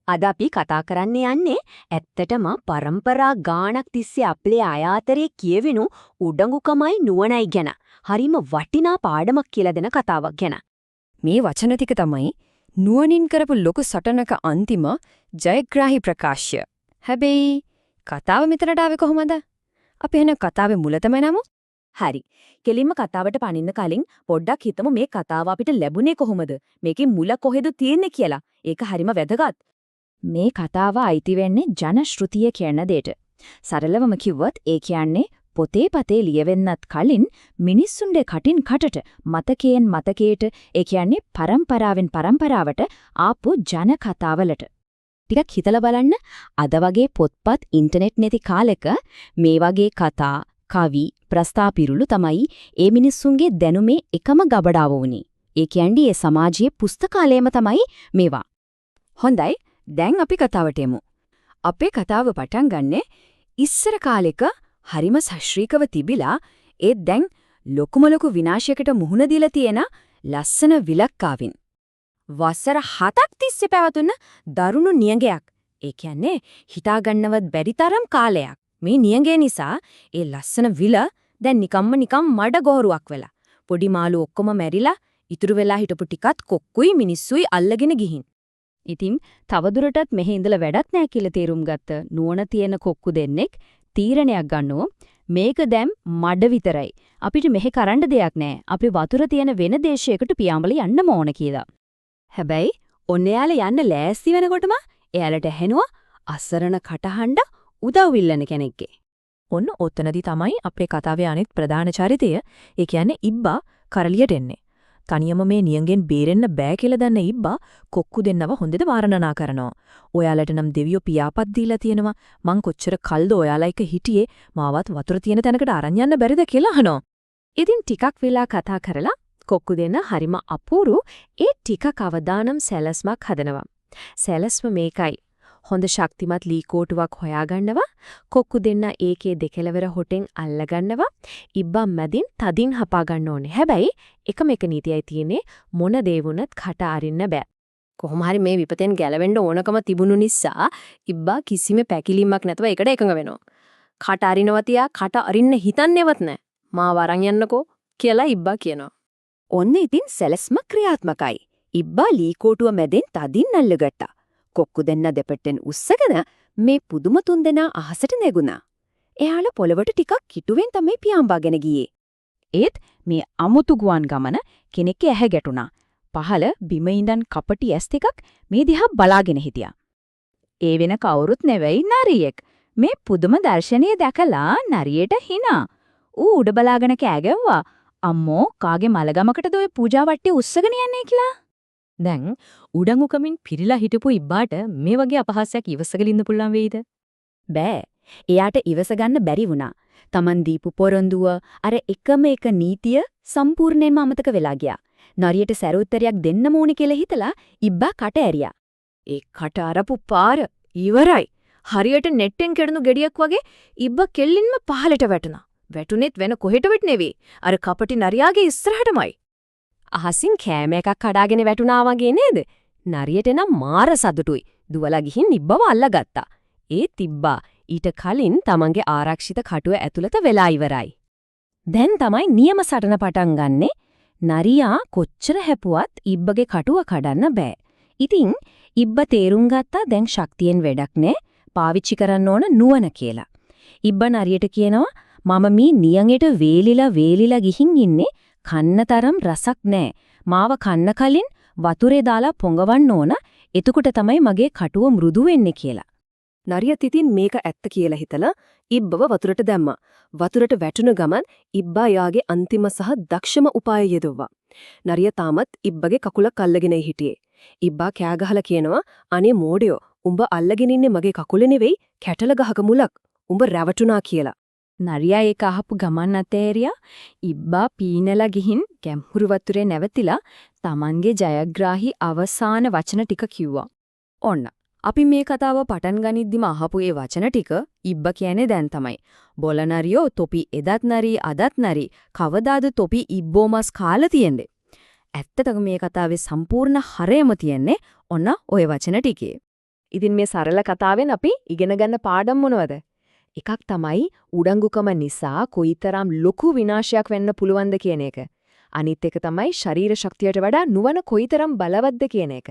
අද අපි කතා කරන්න යන්නේ ඇත්තටම પરම්පරා ගාණක් තිස්සේ අපේ ආයාතරයේ කියවෙනු උඩඟුකමයි නුවණයි ගැන. හරිම වටිනා පාඩමක් කියලා දෙන කතාවක් ගැන. මේ වචන ටික තමයි නුවණින් කරපු ලොකු සටනක අන්තිම ජයග්‍රාහී ප්‍රකාශය. හැබැයි කතාව මෙතනට ආවේ කොහොමද? අපි එන කතාවේ මුල තමයි නමු. හරි. කෙලින්ම කතාවට පනින්න කලින් පොඩ්ඩක් හිතමු මේ කතාව අපිට ලැබුණේ කොහොමද? මේකේ මුල කොහෙද තියෙන්නේ කියලා. ඒක හරිම වැදගත්. මේ කතාව අයිති වෙන්නේ ජන ශ්‍රුතිය කියන දෙයට. සරලවම කිව්වොත් ඒ කියන්නේ පොතේ පතේ ලියවෙන්නත් කලින් මිනිස්සුන්ගේ කටින් කටට මතකයෙන් මතකයට ඒ කියන්නේ පරම්පරාවෙන් පරම්පරාවට ආපු ජන කතාවලට. ටිකක් හිතලා බලන්න අද වගේ පොත්පත් ඉන්ටර්නෙට් නැති කාලෙක මේ වගේ කතා, කවි, ප්‍රස්තාපිරුළු තමයි ඒ මිනිස්සුන්ගේ දැනුමේ එකම ගබඩාව වුණේ. ඒ කියන්නේ ඒ සමාජයේ පුස්තකාලයම තමයි මේවා. හොඳයි දැන් අපි කතාවට එමු. අපේ කතාව පටන් ගන්නෙ ඉස්සර කාලෙක හරිම ශාස්ත්‍රීයව තිබිලා ඒ දැන් ලොකුම ලොකු විනාශයකට මුහුණ දීලා තියෙන ලස්සන විලක්කාවින්. වසර 7ක් තිස්සේ පැවතුන දරුණු නියඟයක්. ඒ කියන්නේ හිතා ගන්නවත් බැරි තරම් කාලයක්. මේ නියඟය නිසා ඒ ලස්සන විල දැන් නිකම්ම මඩ ගොහරුවක් වෙලා. පොඩි මාළු ඔක්කොම මැරිලා ඉතුරු වෙලා හිටපු ටිකත් කොක්කුයි මිනිස්සුයි අල්ලගෙන ගිහින්. ඉතින් තවදුරටත් මෙහි ඉඳලා වැඩක් නැහැ කියලා තේරුම් ගත්ත නුවණ තියෙන කොක්කු දෙන්නෙක් තීරණයක් ගන්නවා මේක දැන් මඩ විතරයි. අපිට මෙහෙ කරන්න දෙයක් නැහැ. අපි වතුර තියෙන වෙන දේශයකට පියාඹල යන්න ඕන කියලා. හැබැයි ඔන්න එයාලා යන්න ලෑස්ති වෙනකොටම එයාලට ඇහෙනවා අසරණ කටහඬ උදව් ඉල්ලන කෙනෙක්ගේ. ඔන්න ඔතනදී තමයි අපේ කතාවේ අනිත් ප්‍රධාන චරිතය. ඒ කියන්නේ ඉබ්බා කරලියට එන්නේ. තනියම මේ නියංගෙන් බේරෙන්න බෑ කියලා දන්න ඉබ්බා කොක්කු දෙන්නව හොඳට වාරණනා කරනවා. ඔයාලට නම් දෙවියෝ පියාපත් දීලා තියෙනවා. මං කොච්චර කල්ද ඔයාලා එක හිටියේ මාවත් වතුර තියෙන තැනකට අරන් යන්න බැරිද කියලා අහනවා. ඉතින් ටිකක් වෙලා කතා කරලා කොක්කු දෙන්න හරිම අපූරු ඒ ටිකක් අවදානම් සැලස්මක් හදනවා. සැලස්ම මේකයි. හොඳ ශක්තිමත් ලී කෝටුවක් හොයාගන්නවා. කොක්කු දෙන්න ඒකේ දෙකලවර හොටෙන් අල්ලගන්නවා. ඉබ්බා මැදින් තදින් හපා ගන්න ඕනේ. හැබැයි එකම එක නීතියයි තියෙන්නේ මොන දේ වුණත් කට අරින්න බෑ. කොහොම හරි මේ විපතෙන් ගැලවෙන්න ඕනකම තිබුණු නිසා ඉබ්බා කිසිම පැකිලීමක් නැතුව ඒකට එකඟ වෙනවා. කට අරිනවා තියා කට අරින්න හිතන්නේවත් නැහැ. මාව අරන් යන්නකෝ කියලා ඉබ්බා කියනවා. ඔන්න ඉතින් සැලස්ම ක්‍රියාත්මකයි. ඉබ්බා ලී කෝටුව මැදෙන් තදින් අල්ලගත්තා. කොක්කු දෙන්න දෙපැත්තෙන් උස්සගෙන මේ පුදුම තුන්දෙනා අහසට නැගුණා. එයාලා පොළවට ටිකක් කිටුවෙන් තමයි පියාඹාගෙන ගියේ. ඒත් මේ අමුතු ගුවන් ගමන කෙනෙක්ගේ ඇහැ ගැටුණා. පහළ බිම ඉඳන් කපටි ඇස් දෙකක් මේ දිහා බලාගෙන හිටියා. ඒ වෙන කවුරුත් නෙවෙයි නරියෙක්. මේ පුදුම දර්ශනීය දැකලා නරියට hina. ඌ උඩ බලාගෙන කෑ ගැව්වා. අම්මෝ කාගේ මලගමකටද ඔය පූජා වට්ටිය උස්සගෙන යන්නේ කියලා. දැන් උඩඟුකමින් පිරීලා හිටපු ඉබ්බාට මේ වගේ අපහාසයක් ඉවසගෙන ඉන්න පුළුවන් වෙයිද? බෑ. එයාට ඉවස ගන්න බැරි වුණා. Taman දීපු පොරොන්දුව අර එකම එක නීතිය සම්පූර්ණයෙන්ම අමතක වෙලා ගියා. නරියට සැරඋත්තරයක් දෙන්න ඕනේ කියලා හිතලා ඉබ්බා කට ඇරියා. ඒ කට අරපු පාර ඉවරයි. හරියට නෙට්ටෙන් කෙඩුණු ගෙඩියක් වගේ ඉබ්බා කෙල්ලින්ම පහලට වැටුණා. වැටුනේත් වෙන කොහෙටවත් නෙවෙයි. අර කපටි නරියාගේ ඉස්සරහටමයි. අහසින් කෑම එකක් කඩාගෙන වැටුණා වගේ නේද? නරියට නම් මාර සතුටුයි. දුවලා ගිහින් ඉබ්බව අල්ලගත්තා. ඒත් ඉබ්බා ඊට කලින් තමන්ගේ ආරක්ෂිත කටුව ඇතුළත වෙලා ඉවරයි. දැන් තමයි නියම සටන පටන් ගන්නෙ. නරියා කොච්චර හැපුවත් ඉබ්බගේ කටුව කඩන්න බෑ. ඉතින් ඉබ්බ තේරුම් ගත්තා දැන් ශක්තියෙන් වැඩක් නෑ. පාවිච්චි කරන්න ඕන නුවණ කියලා. ඉබ්බ නරියට කියනවා මම මේ නියඟෙට වේලිලා ගිහින් ඉන්නේ කන්න තරම් රසක් නෑ. මාව කන්න කලින් වතුරේ දාලා පොඟවන්න ඕන. එතකොට තමයි මගේ කටුව මෘදු වෙන්නේ කියලා. නරියත් ඉතින් මේක ඇත්ත කියලා හිතලා ඉබ්බව වතුරට දැම්මා. වතුරට වැටුණ ගමන් ඉබ්බා යාගේ අන්තිම සහ දක්ෂම උපාය යෙදුවා. නරිය තාමත් ඉබ්බගේ කකුලක් අල්ලගෙන හිටියේ. ඉබ්බා කෑ ගහලා කියනවා අනේ මෝඩයෝ උඹ අල්ලගෙන ඉන්නේ මගේ කකුල නෙවෙයි කැටල ගහක මුලක්. උඹ රැවටුණා කියලා. නරියා ඒක අහපු ගමන් අතෑරියා. ඉබ්බා පීනලා ගිහින් ගැඹුරු වතුරේ නැවතිලා Tamanගේ ජයග්‍රාහී අවසාන වචන ටික කිව්වා. ඔන්න අපි මේ කතාව පටන් ගනිද්දිම අහපු ඒ වචන ටික ඉබ්බ කියන්නේ දැන් තමයි. බොල නරියෝ තොපි එදත් නරි අදත් නරි කවදාද තොපි ඉබ්බෝමස් කාලා තියෙන්නේ. ඇත්තටම මේ කතාවේ සම්පූර්ණ හරයම තියෙන්නේ ඔන්න ওই වචන ටිකේ. ඉතින් මේ සරල කතාවෙන් අපි ඉගෙන ගන්න පාඩම් මොනවද? එකක් තමයි උඩඟුකම නිසා කොයිතරම් ලොකු විනාශයක් වෙන්න පුළුවන්ද කියන එක. අනිත් එක තමයි ශරීර ශක්තියට වඩා නුවණ කොයිතරම් බලවත්ද කියන එක.